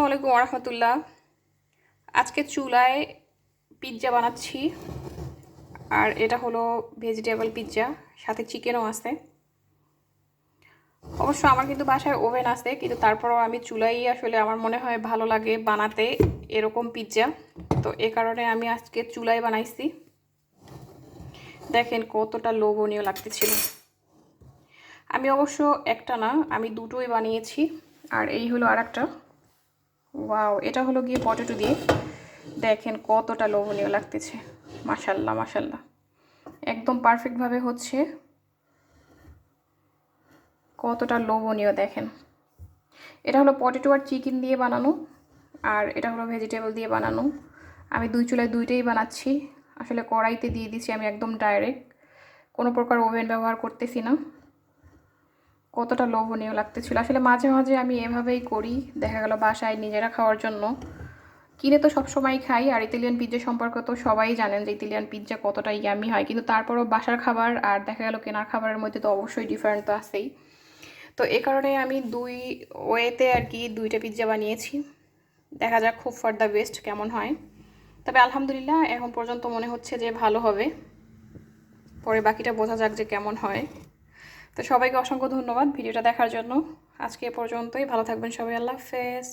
আসসালামু আলাইকুম ওয়া রাহমাতুল্লাহ। আজকে চুলায় পিৎজা বানাচ্ছি। আর এটা হলো ভেজিটেবল পিৎজা, সাথে চিকেনও আছে। অবশ্য আমার কিন্তু বাসায় ওভেন আছে, কিন্তু তারপরও আমি চুলাই আসলে আমার মনে হয় ভালো লাগে বানাতে এরকম পিৎজা। তো এ কারণে আমি আজকে চুলায় বানাইছি। দেখেন কতটা লোভনীয় লাগতেছিল। আমি অবশ্য একটা না, আমি দুটোই বানিয়েছি। আর এই হলো আরেকটা। ওয়াও, এটা হলো গিয়ে পটেটো দিয়ে। দেখেন কতটা লোভনীয় লাগতেছে। মাশাল্লাহ মাশাল্লাহ, একদম পারফেক্টভাবে হচ্ছে। কতটা লোভনীয় দেখেন। এটা হলো পটেটো আর চিকেন দিয়ে বানানো, আর এটা হলো ভেজিটেবল দিয়ে বানানো। আমি দুই চুলায় দুইটাই বানাচ্ছি। আসলে কড়াইতে দিয়ে দিচ্ছি আমি একদম ডাইরেক্ট, কোনো প্রকার ওভেন ব্যবহার করতেছি না। কতটা লোভনীয় লাগতেছিল। আসলে মাঝে মাঝে আমি এভাবেই করি, দেখা গেল বাসায় নিজেরা খাওয়ার জন্য। কিনে তো সবসময় খাই, আর ইতালিয়ান পিৎজা সম্পর্কে তো সবাই জানেন যে ইতালিয়ান পিৎজা কতটা ইয়ামি হয়, কিন্তু তারপরও বাসার খাবার আর দেখা গেল কেনার খাবারের মধ্যে তো অবশ্যই ডিফারেন্ট তো আছেই। তো এ কারণে আমি দুই ওয়েতে আর কি দুইটা পিৎজা বানিয়েছি। দেখা যাক খুব ফর দ্য বেস্ট কেমন হয়। তবে আলহামদুলিল্লাহ এখন পর্যন্ত মনে হচ্ছে যে ভালো হবে। পরে বাকিটা বোঝা যাক যে কেমন হয়। তো সবাইকে অসংখ্য ধন্যবাদ ভিডিওটা দেখার জন্য। আজকে এ পর্যন্তই। ভালো থাকবেন সবাই। আল্লাহ হাফেজ।